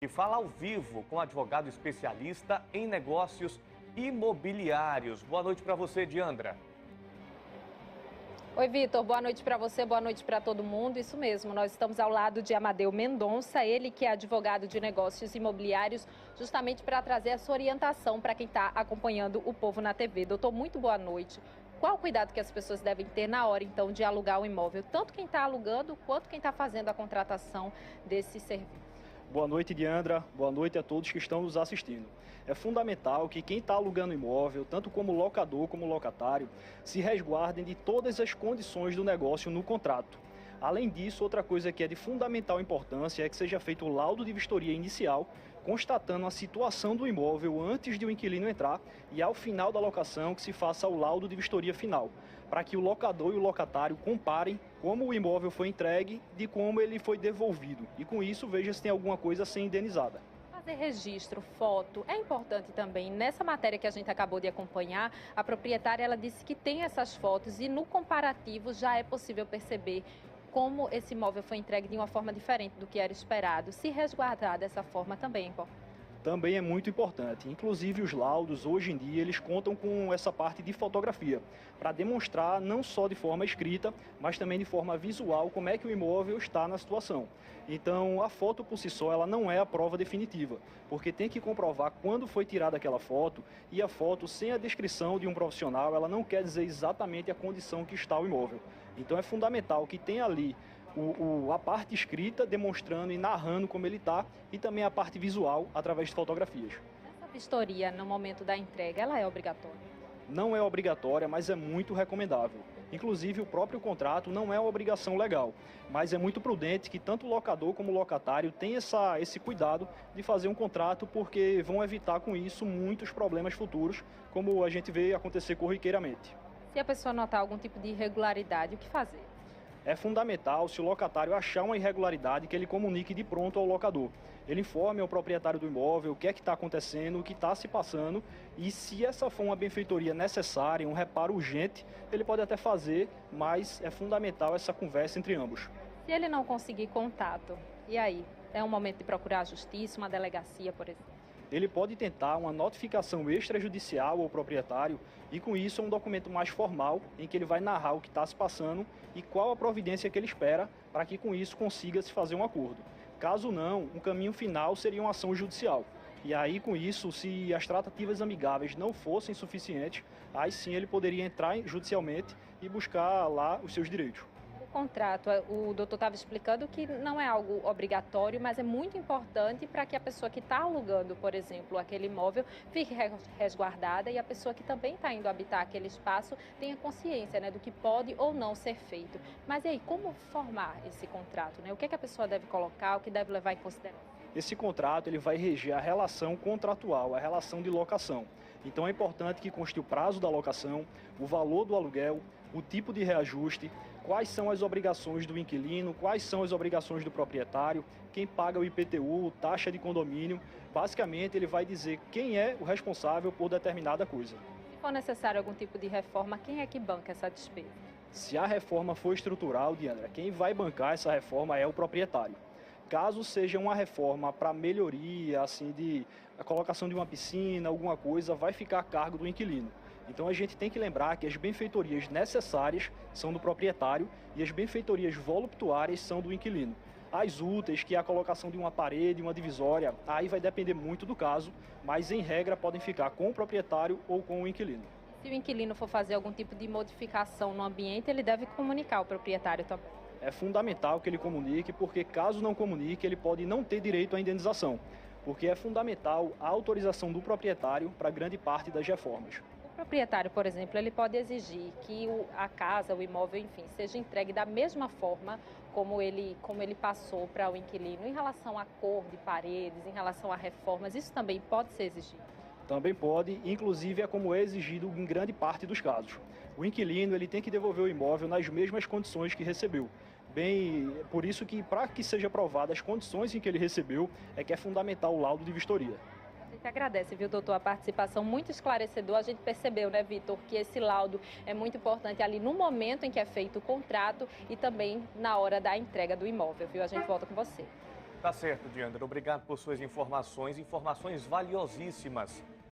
E fala ao vivo com o advogado especialista em negócios imobiliários. Boa noite para você, Diandra. Oi, Vitor. Boa noite para você, boa noite para todo mundo. Isso mesmo, nós estamos ao lado de Amadeu Mendonça, ele que é advogado de negócios imobiliários, justamente para trazer essa orientação para quem está acompanhando o Povo na TV. Doutor, muito boa noite. Qual o cuidado que as pessoas devem ter na hora, então, de alugar o imóvel? Tanto quem está alugando, quanto quem está fazendo a contratação desse serviço. Boa noite, Diandra. Boa noite a todos que estão nos assistindo. É fundamental que quem está alugando imóvel, tanto como locador como locatário, se resguardem de todas as condições do negócio no contrato. Além disso, outra coisa que é de fundamental importância é que seja feito o laudo de vistoria inicial, constatando a situação do imóvel antes de o inquilino entrar e ao final da locação que se faça o laudo de vistoria final, para que o locador e o locatário comparem como o imóvel foi entregue de como ele foi devolvido. E com isso, veja se tem alguma coisa a ser indenizada. Fazer registro, foto, é importante também. Nessa matéria que a gente acabou de acompanhar, a proprietária ela disse que tem essas fotos e no comparativo já é possível perceber como esse imóvel foi entregue de uma forma diferente do que era esperado. Se resguardar dessa forma também é importante. Também é muito importante. Inclusive os laudos, hoje em dia, eles contam com essa parte de fotografia, para demonstrar não só de forma escrita, mas também de forma visual como é que o imóvel está na situação. Então, a foto por si só, ela não é a prova definitiva, porque tem que comprovar quando foi tirada aquela foto, e a foto, sem a descrição de um profissional, ela não quer dizer exatamente a condição que está o imóvel. Então, é fundamental que tenha ali a parte escrita demonstrando e narrando como ele está e também a parte visual através de fotografias. Essa vistoria no momento da entrega, ela é obrigatória? Não é obrigatória, mas é muito recomendável. Inclusive o próprio contrato não é uma obrigação legal, mas é muito prudente que tanto o locador como o locatário tenham esse cuidado de fazer um contrato, porque vão evitar com isso muitos problemas futuros, como a gente vê acontecer corriqueiramente. Se a pessoa notar algum tipo de irregularidade, o que fazer? É fundamental, se o locatário achar uma irregularidade, que ele comunique de pronto ao locador. Ele informe ao proprietário do imóvel o que é que está acontecendo, o que está se passando, e se essa for uma benfeitoria necessária, um reparo urgente, ele pode até fazer, mas é fundamental essa conversa entre ambos. Se ele não conseguir contato, e aí? É um momento de procurar a justiça, uma delegacia, por exemplo? Ele pode tentar uma notificação extrajudicial ao proprietário e com isso é um documento mais formal em que ele vai narrar o que está se passando e qual a providência que ele espera para que com isso consiga se fazer um acordo. Caso não, um caminho final seria uma ação judicial. E aí com isso, se as tratativas amigáveis não fossem suficientes, aí sim ele poderia entrar judicialmente e buscar lá os seus direitos. Contrato, o doutor estava explicando que não é algo obrigatório, mas é muito importante para que a pessoa que está alugando, por exemplo, aquele imóvel, fique resguardada e a pessoa que também está indo habitar aquele espaço tenha consciência, né, do que pode ou não ser feito. Mas e aí, como formar esse contrato, né? O que é que a pessoa deve colocar, o que deve levar em consideração? Esse contrato ele vai reger a relação contratual, a relação de locação. Então é importante que conste o prazo da locação, o valor do aluguel, o tipo de reajuste, quais são as obrigações do inquilino, quais são as obrigações do proprietário, quem paga o IPTU, taxa de condomínio. Basicamente, ele vai dizer quem é o responsável por determinada coisa. Se for necessário algum tipo de reforma, quem é que banca essa despesa? Se a reforma for estrutural, Diandra, quem vai bancar essa reforma é o proprietário. Caso seja uma reforma para melhoria, assim, de a colocação de uma piscina, alguma coisa, vai ficar a cargo do inquilino. Então a gente tem que lembrar que as benfeitorias necessárias são do proprietário e as benfeitorias voluptuárias são do inquilino. As úteis, que é a colocação de uma parede, uma divisória, aí vai depender muito do caso, mas em regra podem ficar com o proprietário ou com o inquilino. Se o inquilino for fazer algum tipo de modificação no ambiente, ele deve comunicar ao proprietário também. É fundamental que ele comunique, porque caso não comunique, ele pode não ter direito à indenização, porque é fundamental a autorização do proprietário para grande parte das reformas. O proprietário, por exemplo, ele pode exigir que a casa, o imóvel, enfim, seja entregue da mesma forma como ele passou para o inquilino, em relação à cor de paredes, em relação a reformas, isso também pode ser exigido? Também pode, inclusive é como é exigido em grande parte dos casos. O inquilino ele tem que devolver o imóvel nas mesmas condições que recebeu. Bem, por isso que para que seja aprovada as condições em que ele recebeu, é que é fundamental o laudo de vistoria. A gente agradece, viu, doutor, a participação muito esclarecedora. A gente percebeu, né, Vitor, que esse laudo é muito importante ali no momento em que é feito o contrato e também na hora da entrega do imóvel, viu? A gente volta com você. Tá certo, Diandra. Obrigado por suas informações valiosíssimas.